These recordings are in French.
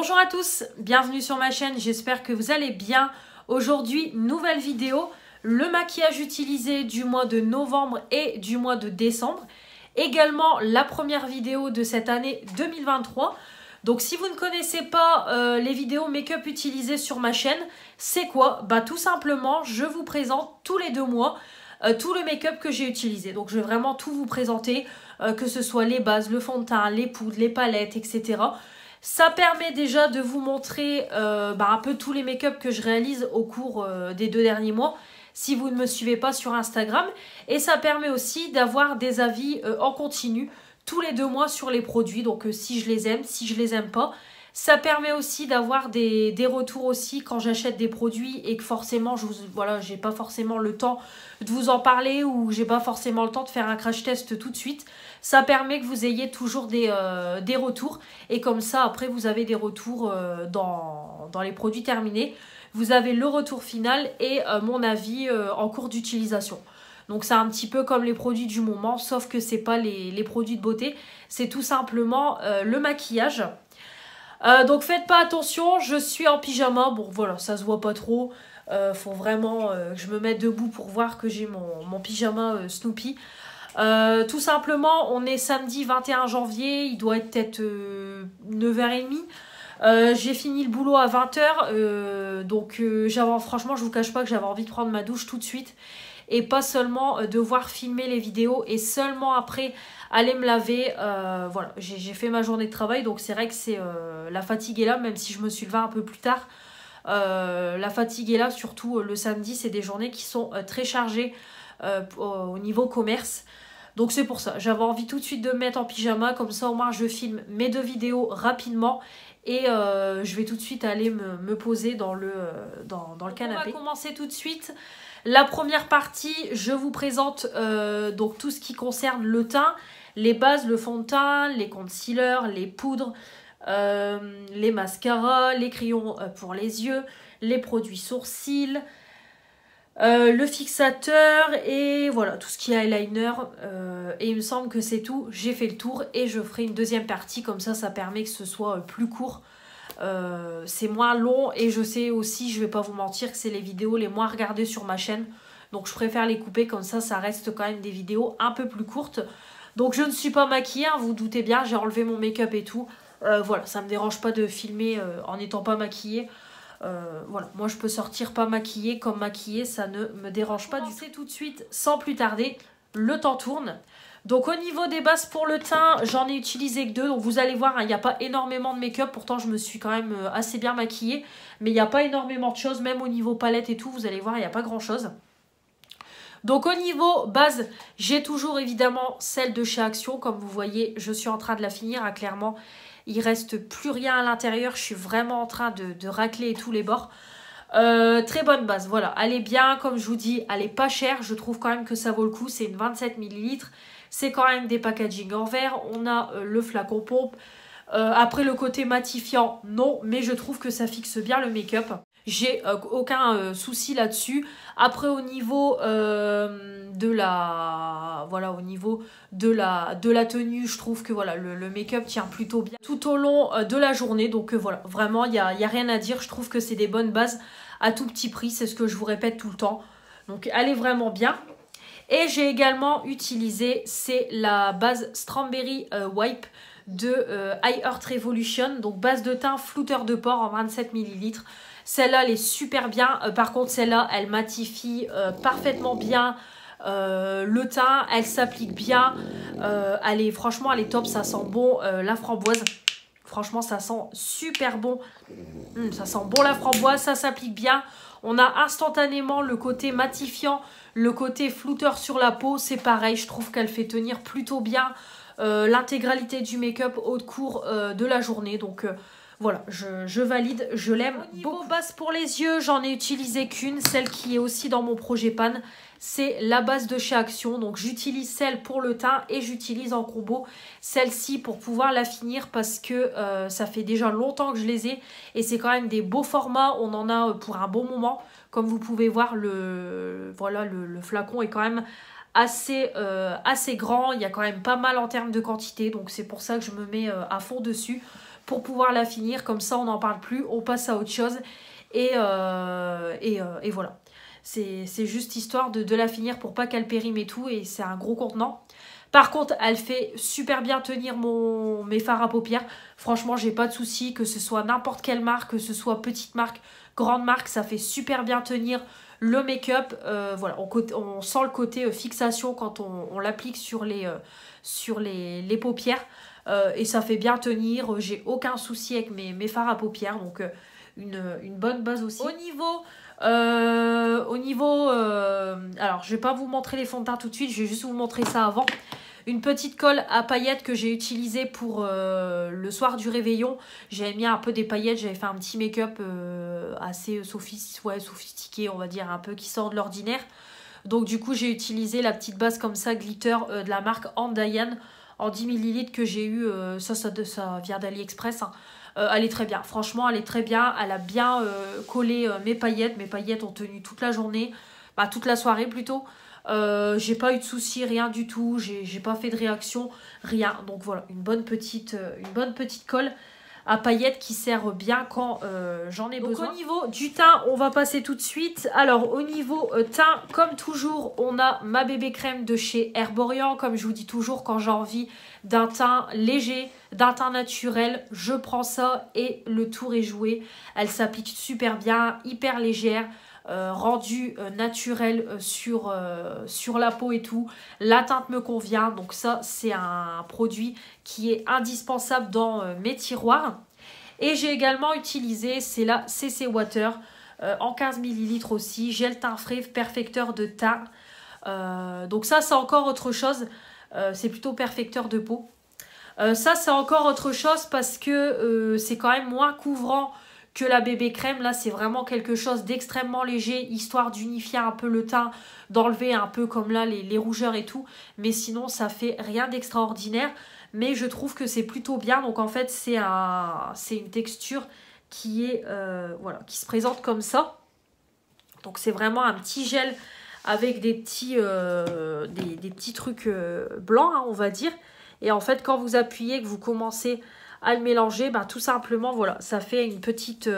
Bonjour à tous, bienvenue sur ma chaîne, j'espère que vous allez bien. Aujourd'hui, nouvelle vidéo, le maquillage utilisé du mois de novembre et du mois de décembre. Également la première vidéo de cette année 2023. Donc si vous ne connaissez pas les vidéos make-up utilisées sur ma chaîne, c'est quoi? Bah tout simplement, je vous présente tous les 2 mois tout le make-up que j'ai utilisé. Donc je vais vraiment tout vous présenter, que ce soit les bases, le fond de teint, les poudres, les palettes, etc. Ça permet déjà de vous montrer un peu tous les make-up que je réalise au cours des 2 derniers mois, si vous ne me suivez pas sur Instagram. Et ça permet aussi d'avoir des avis en continu tous les 2 mois sur les produits. Donc si je les aime, si je les aime pas. Ça permet aussi d'avoir des retours aussi quand j'achète des produits et que forcément, j'ai pas forcément le temps de vous en parler ou j'ai pas forcément le temps de faire un crash test tout de suite. Ça permet que vous ayez toujours des retours et comme ça, après, vous avez des retours dans les produits terminés. Vous avez le retour final et mon avis en cours d'utilisation. Donc c'est un petit peu comme les produits du moment, sauf que c'est pas les produits de beauté, c'est tout simplement le maquillage. Donc faites pas attention, je suis en pyjama, bon voilà, ça se voit pas trop, faut vraiment que je me mette debout pour voir que j'ai mon pyjama Snoopy. Tout simplement, on est samedi 21 janvier, il doit être peut-être 9h30. J'ai fini le boulot à 20h, donc franchement je vous cache pas que j'avais envie de prendre ma douche tout de suite et pas seulement devoir filmer les vidéos et seulement après aller me laver. Voilà, j'ai fait ma journée de travail, donc c'est vrai que c'est la fatigue est là, même si je me suis levée un peu plus tard. La fatigue est là, surtout le samedi, c'est des journées qui sont très chargées au niveau commerce. Donc c'est pour ça, j'avais envie tout de suite de me mettre en pyjama, comme ça au moins je filme mes 2 vidéos rapidement. Et je vais tout de suite aller me poser dans le canapé. On va commencer tout de suite. La première partie, je vous présente donc tout ce qui concerne le teint, les bases, le fond de teint, les concealers, les poudres, les mascaras, les crayons pour les yeux, les produits sourcils, le fixateur et voilà, tout ce qui est eyeliner. Et il me semble que c'est tout. J'ai fait le tour et je ferai une deuxième partie, comme ça permet que ce soit plus court. C'est moins long et je sais aussi, je vais pas vous mentir, que c'est les vidéos les moins regardées sur ma chaîne. Donc je préfère les couper, comme ça reste quand même des vidéos un peu plus courtes. Donc je ne suis pas maquillée, hein, vous vous doutez bien, j'ai enlevé mon make-up et tout. Voilà, ça me dérange pas de filmer en n'étant pas maquillée. Voilà, moi je peux sortir pas maquillée comme maquillée, ça ne me dérange pas du tout. Tout de suite, sans plus tarder, le temps tourne. Donc au niveau des bases pour le teint, j'en ai utilisé que 2. Donc vous allez voir, il n'y a pas énormément de make-up. Pourtant je me suis quand même assez bien maquillée. Mais il n'y a pas énormément de choses. Même au niveau palette et tout, vous allez voir, il n'y a pas grand chose. Donc au niveau base, j'ai toujours évidemment celle de chez Action. Comme vous voyez, je suis en train de la finir. Hein, clairement, il reste plus rien à l'intérieur. Je suis vraiment en train de racler tous les bords. Très bonne base, voilà, elle est bien, comme je vous dis, elle est pas chère, je trouve quand même que ça vaut le coup, c'est une 27 ml, c'est quand même des packaging en verre, on a le flacon pompe, après le côté matifiant, non, mais je trouve que ça fixe bien le make-up, j'ai aucun souci là-dessus. Après au niveau au niveau de la tenue, je trouve que voilà, le make-up tient plutôt bien tout au long de la journée. Donc voilà, vraiment, il y a rien à dire. Je trouve que c'est des bonnes bases à tout petit prix. C'est ce que je vous répète tout le temps. Donc elle est vraiment bien. Et j'ai également utilisé, c'est la base Strawberry Wipe de I Heart Revolution. Donc base de teint flouteur de pores en 27 ml. Celle-là, elle est super bien. Par contre, celle-là, elle matifie parfaitement bien le teint. Elle s'applique bien. Franchement, elle est top. Ça sent bon la framboise. Franchement, ça sent super bon. Ça sent bon la framboise. Ça s'applique bien. On a instantanément le côté matifiant, le côté flouteur sur la peau. C'est pareil. Je trouve qu'elle fait tenir plutôt bien l'intégralité du make-up au cours de la journée. Donc... voilà, je valide, je l'aime beaucoup. Base pour les yeux, j'en ai utilisé qu'une, celle qui est aussi dans mon projet pan. C'est la base de chez Action. Donc j'utilise celle pour le teint et j'utilise en combo celle-ci pour pouvoir la finir parce que ça fait déjà longtemps que je les ai. Et c'est quand même des beaux formats, on en a pour un bon moment. Comme vous pouvez voir, le flacon est quand même assez grand. Il y a quand même pas mal en termes de quantité. Donc c'est pour ça que je me mets à fond dessus pour pouvoir la finir. Comme ça, on n'en parle plus. On passe à autre chose. Et voilà. C'est juste histoire de la finir pour pas qu'elle périme et tout. Et c'est un gros contenant. Par contre, elle fait super bien tenir mes fards à paupières. Franchement, j'ai pas de souci. Que ce soit n'importe quelle marque, que ce soit petite marque, grande marque, ça fait super bien tenir le make-up. Voilà, on sent le côté fixation quand on l'applique sur les paupières. Et ça fait bien tenir. J'ai aucun souci avec mes fards à paupières. Donc, une bonne base aussi. Au niveau alors je vais pas vous montrer les fonds de teint tout de suite, je vais juste vous montrer ça avant. Une petite colle à paillettes que j'ai utilisée pour le soir du réveillon. J'avais mis un peu des paillettes, j'avais fait un petit make-up assez sophistiqué, on va dire, un peu qui sort de l'ordinaire. Donc du coup j'ai utilisé la petite base comme ça, glitter de la marque Andayan en 10 ml que j'ai eu, ça vient d'AliExpress, hein. Elle est très bien, franchement elle est très bien, elle a bien collé mes paillettes ont tenu toute la journée, toute la soirée plutôt. J'ai pas eu de soucis, rien du tout, j'ai pas fait de réaction, rien. Donc voilà, une bonne petite colle à paillettes qui sert bien quand j'en ai besoin. Au niveau du teint, on va passer tout de suite. Alors au niveau teint, comme toujours, on a ma bébé crème de chez Herborian. Comme je vous dis toujours, quand j'ai envie d'un teint léger, d'un teint naturel, je prends ça et le tour est joué. Elle s'applique super bien, hyper légère. Rendu naturel sur la peau et tout. La teinte me convient, donc ça c'est un produit qui est indispensable dans mes tiroirs. Et j'ai également utilisé, c'est la CC Water en 15 ml aussi, gel teint frais, perfecteur de teint. Donc ça c'est encore autre chose, c'est plutôt perfecteur de peau. Ça c'est encore autre chose parce que c'est quand même moins couvrant que la bébé crème. Là c'est vraiment quelque chose d'extrêmement léger, histoire d'unifier un peu le teint, d'enlever un peu comme là les rougeurs et tout, mais sinon ça fait rien d'extraordinaire, mais je trouve que c'est plutôt bien. Donc en fait c'est une texture qui est voilà, qui se présente comme ça. Donc c'est vraiment un petit gel avec des petits trucs blancs, hein, on va dire. Et en fait quand vous appuyez, que vous commencez à le mélanger, tout simplement voilà, ça fait une petite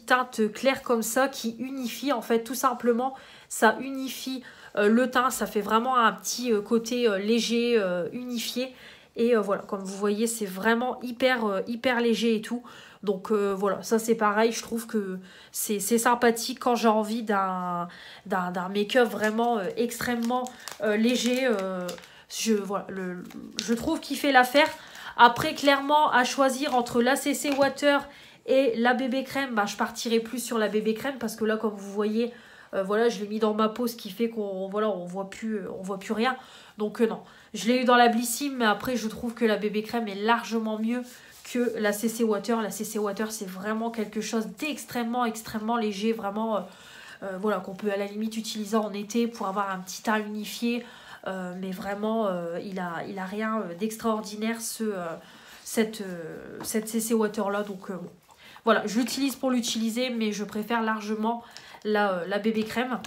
teinte claire comme ça qui unifie en fait, tout simplement ça unifie le teint, ça fait vraiment un petit côté léger, unifié. Et voilà, comme vous voyez c'est vraiment hyper léger et tout. Donc voilà, ça c'est pareil, je trouve que c'est sympathique quand j'ai envie d'un make-up vraiment extrêmement léger. Je trouve qu'il fait l'affaire. Après, clairement, à choisir entre la CC Water et la bébé crème, je partirai plus sur la bébé crème parce que là, comme vous voyez, voilà, je l'ai mis dans ma peau, ce qui fait qu'on on voit plus rien. Donc non, je l'ai eu dans la Blissim, mais après, je trouve que la bébé crème est largement mieux que la CC Water. La CC Water, c'est vraiment quelque chose extrêmement léger, vraiment, voilà, qu'on peut à la limite utiliser en été pour avoir un petit teint unifié. Mais vraiment il a rien d'extraordinaire cette CC Water là. Donc bon, voilà, je l'utilise pour l'utiliser, mais je préfère largement la bébé crème.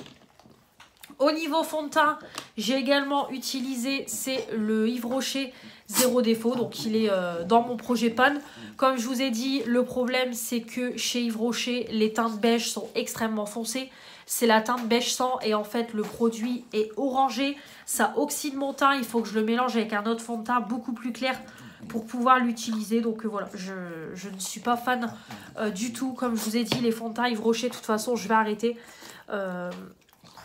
Au niveau fond de teint, j'ai également utilisé, c'est le Yves Rocher Zéro Défaut. Donc il est dans mon projet Pan. Comme je vous ai dit, le problème c'est que chez Yves Rocher, les teintes beige sont extrêmement foncées. C'est la teinte beige sang et en fait le produit est orangé. Ça oxyde mon teint, il faut que je le mélange avec un autre fond de teint beaucoup plus clair pour pouvoir l'utiliser. Donc voilà, je ne suis pas fan du tout. Comme je vous ai dit, les fonds de teint Yves Rocher, de toute façon je vais arrêter.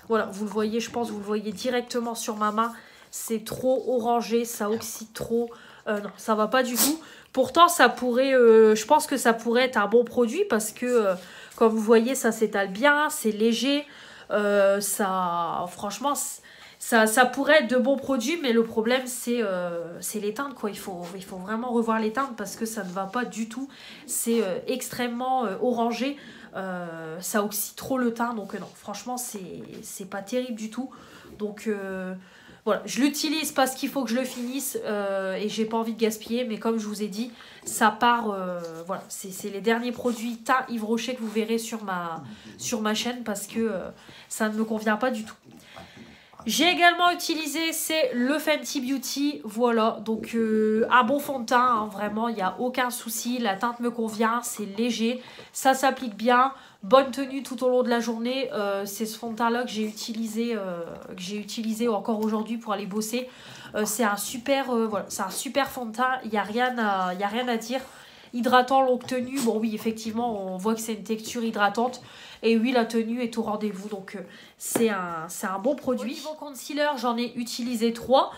Voilà, vous le voyez, je pense que vous le voyez directement sur ma main. C'est trop orangé, ça oxyde trop. Non, ça va pas du tout. Pourtant, ça pourrait, je pense que ça pourrait être un bon produit parce que, comme vous voyez, ça s'étale bien, c'est léger. Franchement, ça pourrait être de bons produits, mais le problème, c'est les teintes, quoi. Il faut vraiment revoir les teintes parce que ça ne va pas du tout. C'est extrêmement orangé. Ça oxyde trop le teint, donc non, franchement, c'est pas terrible du tout. Donc voilà, je l'utilise parce qu'il faut que je le finisse et j'ai pas envie de gaspiller, mais comme je vous ai dit, ça part, voilà, c'est les derniers produits teint Yves Rocher que vous verrez sur ma chaîne parce que ça ne me convient pas du tout. J'ai également utilisé, c'est le Fenty Beauty, voilà, donc un bon fond de teint, hein, vraiment, il n'y a aucun souci, la teinte me convient, c'est léger, ça s'applique bien, bonne tenue tout au long de la journée, c'est ce fond de teint-là que j'ai utilisé encore aujourd'hui pour aller bosser, c'est un super, voilà, c'est un super fond de teint, il n'y a rien à dire. Hydratant, longue tenue, bon oui, effectivement, on voit que c'est une texture hydratante. Et oui, la tenue est au rendez-vous, donc c'est un bon produit. Au niveau concealer, j'en ai utilisé 3.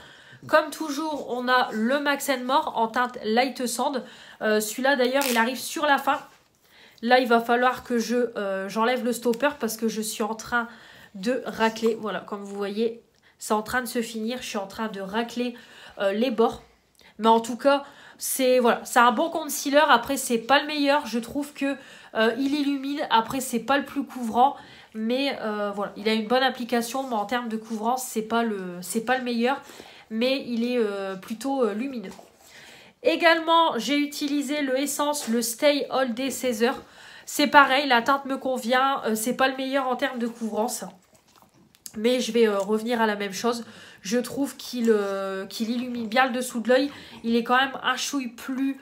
Comme toujours, on a le Max More en teinte Light Sand. Celui-là, d'ailleurs, il arrive sur la fin. Là, il va falloir que j'enlève le stopper parce que je suis en train de racler. Voilà, comme vous voyez, c'est en train de se finir. Je suis en train de racler les bords. Mais en tout cas, c'est un bon concealer. Après, c'est pas le meilleur. Je trouve que il illumine. Après, c'est pas le plus couvrant. Mais voilà, il a une bonne application. Mais en termes de couvrance, c'est pas le meilleur. Mais il est plutôt lumineux. Également, j'ai utilisé le Essence, le Stay All Day 16 heures. C'est pareil, la teinte me convient. C'est pas le meilleur en termes de couvrance. Mais je vais revenir à la même chose. Je trouve qu'il illumine bien le dessous de l'œil. Il est quand même un chouille plus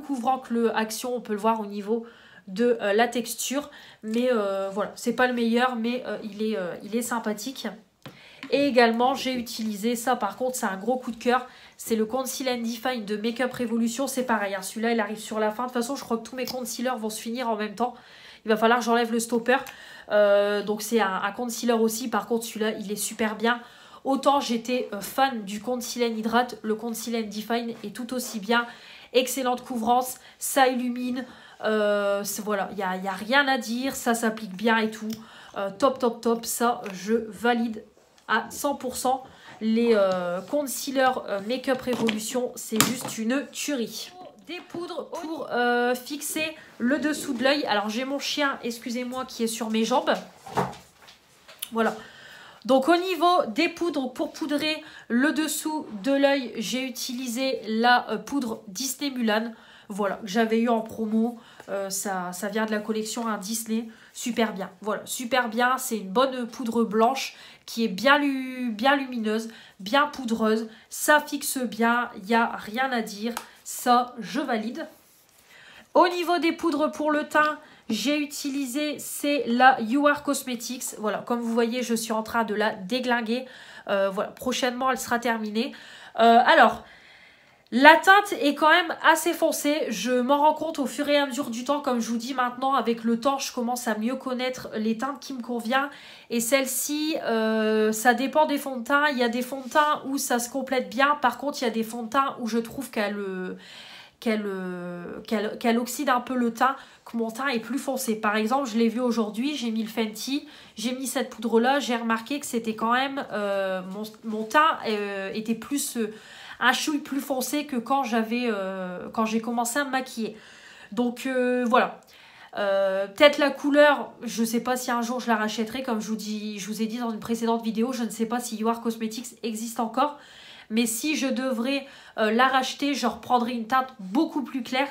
couvrant que le Action. On peut le voir au niveau de la texture. Mais voilà, c'est pas le meilleur, mais il est sympathique. Et également, j'ai utilisé ça. Par contre, c'est un gros coup de cœur. C'est le Conceal and Define de Make Up Revolution. C'est pareil, hein, celui-là, il arrive sur la fin. De toute façon, je crois que tous mes concealers vont se finir en même temps. Il va falloir que j'enlève le stopper. Donc c'est un concealer aussi. Par contre, celui-là, il est super bien. Autant j'étais fan du Conceal and Hydrate, le Conceal and Define est tout aussi bien. Excellente couvrance, ça illumine. Voilà, il n'y a rien à dire. Ça s'applique bien et tout. Top. Ça, je valide à 100%. Les concealers Make-up Revolution, c'est juste une tuerie. Des poudres pour fixer le dessous de l'œil. Alors j'ai mon chien, excusez-moi, qui est sur mes jambes. Voilà. Donc au niveau des poudres, pour poudrer le dessous de l'œil, j'ai utilisé la poudre Disney Mulan. Voilà, que j'avais eu en promo. Ça vient de la collection Disney. Super bien. Voilà, super bien. C'est une bonne poudre blanche qui est bien lumineuse, bien poudreuse. Ça fixe bien, il n'y a rien à dire. Ça, je valide. Au niveau des poudres pour le teint, j'ai utilisé, c'est la You Are Cosmetics. Voilà, comme vous voyez, je suis en train de la déglinguer. Voilà, prochainement, elle sera terminée. Alors, la teinte est quand même assez foncée. Je m'en rends compte au fur et à mesure du temps. Comme je vous dis maintenant, avec le temps, je commence à mieux connaître les teintes qui me conviennent. Et celle-ci, ça dépend des fonds de teint. Il y a des fonds de teint où ça se complète bien. Par contre, il y a des fonds de teint où je trouve qu'elle oxyde un peu le teint, que mon teint est plus foncé. Par exemple, je l'ai vu aujourd'hui, j'ai mis le Fenty, j'ai mis cette poudre-là. J'ai remarqué que c'était quand même... mon teint était plus... un chouille plus foncé que quand j'ai commencé à me maquiller. Donc voilà. Peut-être la couleur, je ne sais pas si un jour je la rachèterai. Comme je vous ai dit dans une précédente vidéo, je ne sais pas si You Are Cosmetics existe encore. Mais si je devrais la racheter, je reprendrai une teinte beaucoup plus claire.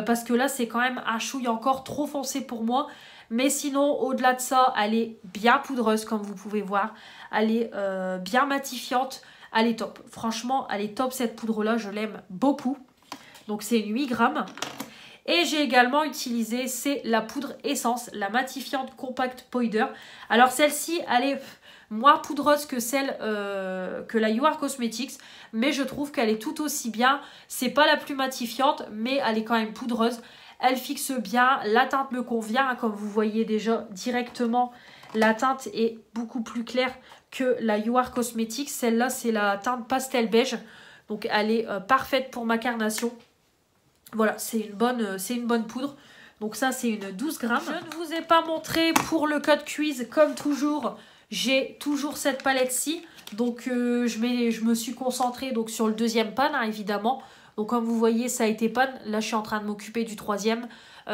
Parce que là, c'est quand même un chouille encore trop foncé pour moi. Mais sinon, au-delà de ça, elle est bien poudreuse, comme vous pouvez voir. Elle est bien matifiante. Elle est top. Franchement, elle est top cette poudre-là. Je l'aime beaucoup. Donc, c'est une 8 grammes. Et j'ai également utilisé, c'est la poudre Essence, la matifiante Compact Powder. Alors, celle-ci, elle est moins poudreuse que celle que la You Are Cosmetics. Mais je trouve qu'elle est tout aussi bien. C'est pas la plus matifiante, mais elle est quand même poudreuse. Elle fixe bien. La teinte me convient. Comme vous voyez déjà directement, la teinte est beaucoup plus claire que la You Are Cosmetics. Celle-là, c'est la teinte pastel beige. Donc, elle est parfaite pour ma carnation. Voilà, c'est une bonne poudre. Donc, ça, c'est une 12 grammes. Je ne vous ai pas montré pour le code quiz. Comme toujours, j'ai toujours cette palette-ci. Donc, je me suis concentrée donc, sur le deuxième pan, hein, évidemment. Donc, comme vous voyez, ça a été pan. Là, je suis en train de m'occuper du troisième.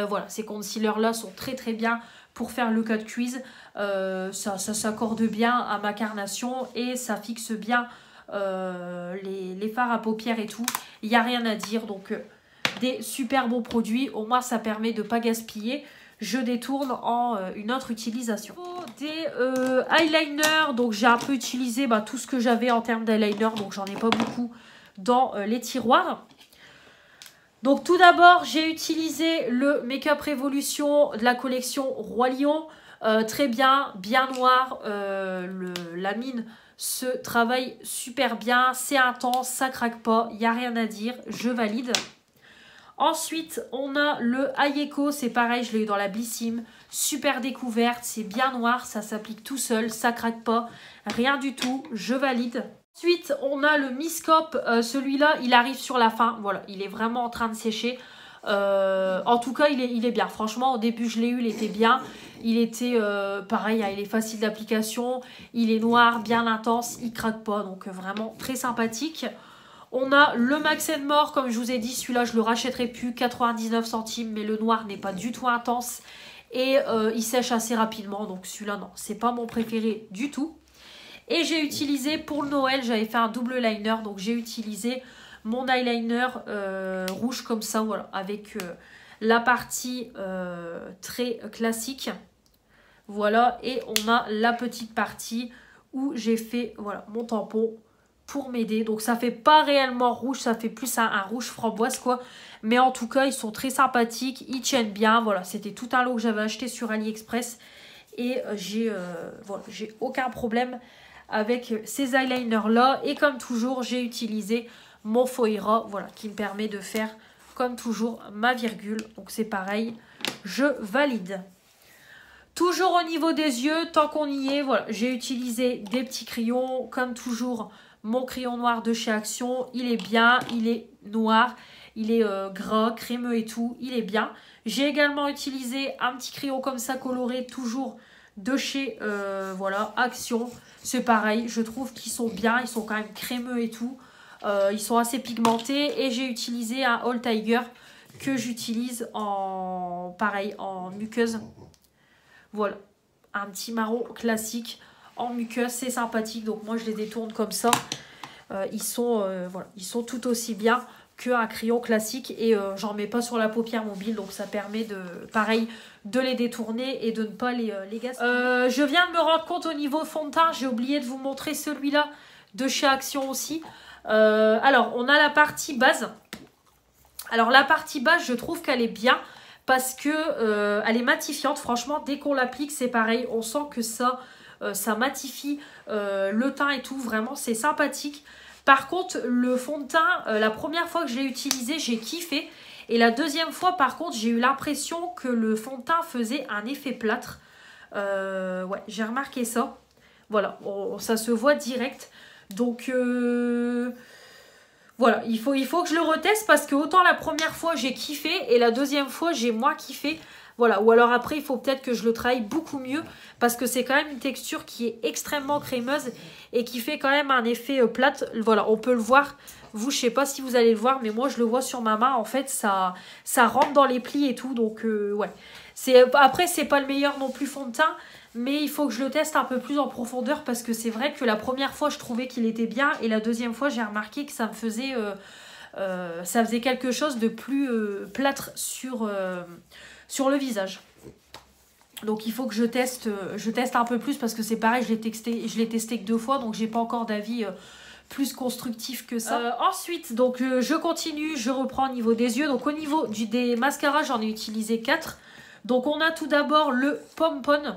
Voilà, ces concealers-là sont très, très bien pour faire le code quiz. Ça s'accorde bien à ma carnation et ça fixe bien les fards à paupières et tout. Il n'y a rien à dire. Donc, des super bons produits. Au moins, ça permet de ne pas gaspiller. je détourne en une autre utilisation. Des eyeliners, donc j'ai un peu utilisé tout ce que j'avais en termes d'eyeliner, donc j'en ai pas beaucoup dans les tiroirs. Donc tout d'abord, j'ai utilisé le Make Up Revolution de la collection Roi Lion. Très bien, bien noir, la mine se travaille super bien, c'est intense, ça craque pas, il n'y a rien à dire, je valide. Ensuite, on a le Ayeko, c'est pareil, je l'ai eu dans la Blissim, super découverte, c'est bien noir, ça s'applique tout seul, ça craque pas, rien du tout, je valide. Ensuite, on a le Miscop, celui-là, il arrive sur la fin, voilà, il est vraiment en train de sécher. En tout cas, il est bien. Franchement, au début, je l'ai eu, il était bien. Il était pareil, il est facile d'application. Il est noir, bien intense, il craque pas. Donc, vraiment très sympathique. On a le Max & More, comme je vous ai dit, celui-là, je le rachèterai plus, 99 centimes. Mais le noir n'est pas du tout intense. Et il sèche assez rapidement. Donc, celui-là, non, c'est pas mon préféré du tout. Et j'ai utilisé, pour le Noël, j'avais fait un double liner. Donc, j'ai utilisé mon eyeliner rouge comme ça, voilà, avec la partie très classique. Voilà, et on a la petite partie où j'ai fait, voilà, mon tampon pour m'aider. Donc, ça fait pas réellement rouge, ça fait plus un rouge framboise, quoi. Mais en tout cas, ils sont très sympathiques, ils tiennent bien. Voilà, c'était tout un lot que j'avais acheté sur AliExpress. Et voilà, j'ai aucun problème avec ces eyeliners-là. Et comme toujours, j'ai utilisé mon Foira, voilà, qui me permet de faire, comme toujours, ma virgule. Donc, c'est pareil, je valide. Toujours au niveau des yeux, tant qu'on y est, voilà, j'ai utilisé des petits crayons. Comme toujours, mon crayon noir de chez Action, il est bien, il est noir, il est gras, crémeux et tout, il est bien. J'ai également utilisé un petit crayon comme ça coloré, toujours de chez voilà, Action. C'est pareil, je trouve qu'ils sont bien, ils sont quand même crémeux et tout. Ils sont assez pigmentés. Et j'ai utilisé un All Tiger que j'utilise en, pareil, en muqueuse. Voilà, un petit marron classique en muqueuse, c'est sympathique. Donc moi je les détourne comme ça. Ils sont tout aussi bien qu'un crayon classique. Et j'en mets pas sur la paupière mobile. Donc ça permet de, pareil, de les détourner et de ne pas les gaspiller. Je viens de me rendre compte au niveau fond de teint. J'ai oublié de vous montrer celui-là de chez Action aussi. Alors, on a la partie base. Alors, la partie base, je trouve qu'elle est bien parce que elle est matifiante. Franchement, dès qu'on l'applique, c'est pareil. On sent que ça matifie le teint et tout. Vraiment, c'est sympathique. Par contre, le fond de teint, la première fois que je l'ai utilisé, j'ai kiffé. Et la deuxième fois, par contre, j'ai eu l'impression que le fond de teint faisait un effet plâtre. Ouais, j'ai remarqué ça. Voilà, ça se voit direct. Donc, voilà, il faut que je le reteste parce que autant la première fois, j'ai kiffé et la deuxième fois, j'ai moins kiffé. Voilà, ou alors après, il faut peut-être que je le travaille beaucoup mieux parce que c'est quand même une texture qui est extrêmement crémeuse et qui fait quand même un effet plate. Voilà, on peut le voir. Vous, je sais pas si vous allez le voir, mais moi, je le vois sur ma main. En fait, ça rentre dans les plis et tout. Donc, ouais. Après, c'est pas le meilleur non plus fond de teint. Mais il faut que je le teste un peu plus en profondeur parce que c'est vrai que la première fois, je trouvais qu'il était bien. Et la deuxième fois, j'ai remarqué que ça me faisait... ça faisait quelque chose de plus plâtre sur le visage. Donc il faut que je teste un peu plus parce que c'est pareil, je l'ai testé que 2 fois. Donc j'ai pas encore d'avis plus constructif que ça. Ensuite, donc je continue, je reprends au niveau des yeux. Donc au niveau des mascaras, j'en ai utilisé 4. Donc on a tout d'abord le Pompon.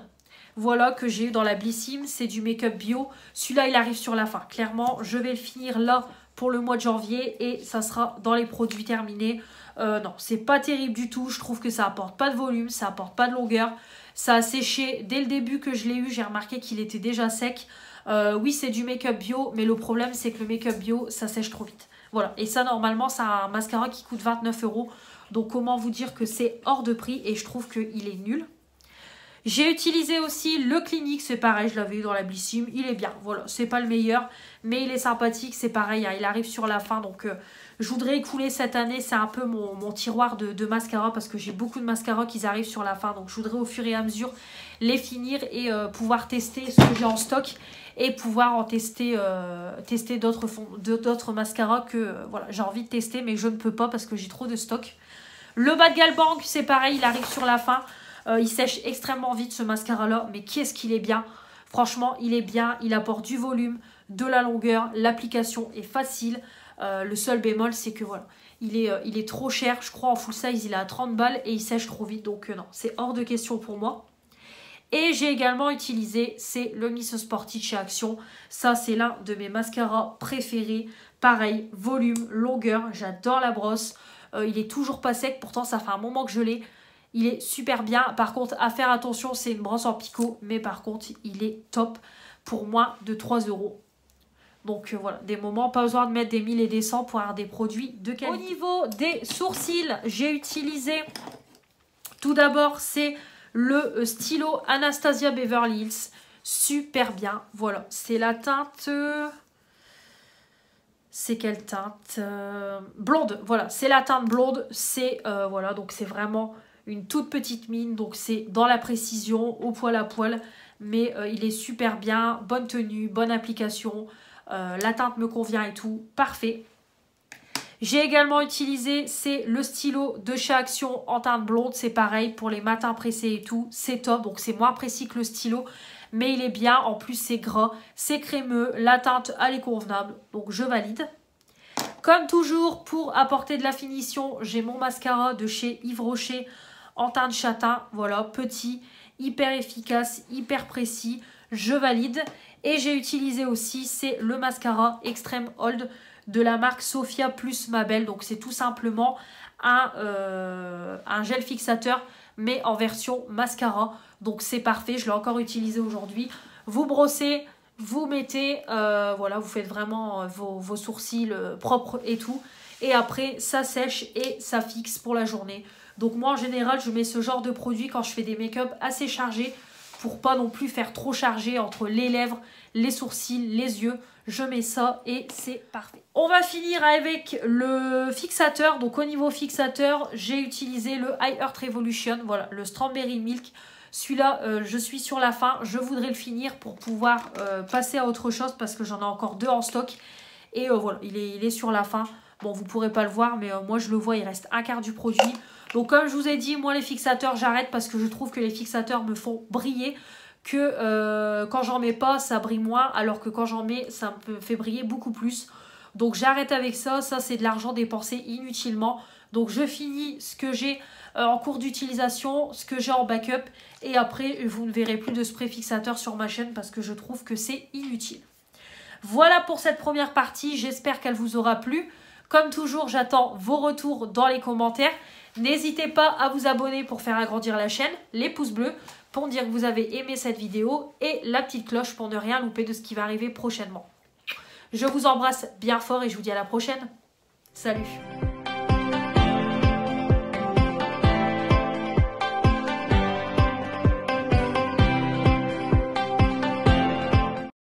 Voilà, que j'ai eu dans la Blissim, c'est du make-up bio. Celui-là, il arrive sur la fin. Clairement, je vais le finir là pour le mois de janvier et ça sera dans les produits terminés. Non, c'est pas terrible du tout. Je trouve que ça apporte pas de volume, ça apporte pas de longueur. Ça a séché dès le début que je l'ai eu. J'ai remarqué qu'il était déjà sec. Oui, c'est du make-up bio, mais le problème, c'est que le make-up bio, ça sèche trop vite. Voilà, et ça, normalement, c'est un mascara qui coûte 29 €. Donc, comment vous dire que c'est hors de prix et je trouve qu'il est nul. J'ai utilisé aussi le Clinique, c'est pareil, je l'avais eu dans la Blissim, il est bien, voilà, c'est pas le meilleur, mais il est sympathique, c'est pareil, hein, il arrive sur la fin, donc je voudrais écouler cette année, c'est un peu mon tiroir de mascara, parce que j'ai beaucoup de mascaras qui arrivent sur la fin, donc je voudrais au fur et à mesure les finir et pouvoir tester ce que j'ai en stock, et pouvoir en tester d'autres mascaras que voilà, j'ai envie de tester, mais je ne peux pas parce que j'ai trop de stock. Le Bad Gal Bang, c'est pareil, il arrive sur la fin. Il sèche extrêmement vite ce mascara là, mais qu'est-ce qu'il est bien. Franchement, il est bien, il apporte du volume, de la longueur, l'application est facile. Le seul bémol, c'est que voilà, il est trop cher. Je crois en full size, il est à 30 balles et il sèche trop vite. Donc non, c'est hors de question pour moi. Et j'ai également utilisé, c'est le Miss Sporty chez Action. Ça, c'est l'un de mes mascaras préférés. Pareil, volume, longueur, j'adore la brosse. Il est toujours pas sec, pourtant ça fait un moment que je l'ai. Il est super bien. Par contre, à faire attention, c'est une brosse en picot. Mais par contre, il est top pour moins de 3 €. Donc voilà, des moments, pas besoin de mettre des 1000 et des 100 pour avoir des produits de qualité. Au niveau des sourcils, j'ai utilisé, tout d'abord, c'est le stylo Anastasia Beverly Hills. Super bien, voilà. C'est la teinte... C'est quelle teinte? Blonde, voilà. C'est la teinte blonde. C'est, voilà, donc c'est vraiment une toute petite mine. Donc c'est dans la précision, au poil à poil. Mais il est super bien, bonne tenue, bonne application. La teinte me convient et tout, parfait. J'ai également utilisé, c'est le stylo de chez Action en teinte blonde. C'est pareil pour les matins pressés et tout, c'est top. Donc c'est moins précis que le stylo, mais il est bien. En plus c'est gras, c'est crémeux, la teinte elle est convenable, donc je valide. Comme toujours, pour apporter de la finition, j'ai mon mascara de chez Yves Rocher en teinte châtain. Voilà, petit, hyper efficace, hyper précis, je valide. Et j'ai utilisé aussi, c'est le mascara Extreme Hold de la marque Sophia plus Mabel. Donc c'est tout simplement un gel fixateur, mais en version mascara. Donc c'est parfait, je l'ai encore utilisé aujourd'hui. Vous brossez, vous mettez, voilà, vous faites vraiment vos sourcils propres et tout. Et après, ça sèche et ça fixe pour la journée. Donc moi, en général, je mets ce genre de produit quand je fais des make-up assez chargés, pour pas non plus faire trop chargé entre les lèvres, les sourcils, les yeux. Je mets ça et c'est parfait. On va finir avec le fixateur. Donc au niveau fixateur, j'ai utilisé le High Earth Revolution. Voilà, le Strawberry Milk. Celui-là, je suis sur la fin. Je voudrais le finir pour pouvoir passer à autre chose parce que j'en ai encore 2 en stock. Et voilà, il est sur la fin. Bon, vous ne pourrez pas le voir, mais moi je le vois, il reste un quart du produit. Donc comme je vous ai dit, moi les fixateurs, j'arrête parce que je trouve que les fixateurs me font briller. Que quand j'en mets pas, ça brille moins, alors que quand j'en mets, ça me fait briller beaucoup plus. Donc j'arrête avec ça, ça c'est de l'argent dépensé inutilement. Donc je finis ce que j'ai en cours d'utilisation, ce que j'ai en backup. Et après, vous ne verrez plus de spray fixateur sur ma chaîne parce que je trouve que c'est inutile. Voilà pour cette première partie, j'espère qu'elle vous aura plu. Comme toujours, j'attends vos retours dans les commentaires. N'hésitez pas à vous abonner pour faire agrandir la chaîne, les pouces bleus pour dire que vous avez aimé cette vidéo et la petite cloche pour ne rien louper de ce qui va arriver prochainement. Je vous embrasse bien fort et je vous dis à la prochaine. Salut!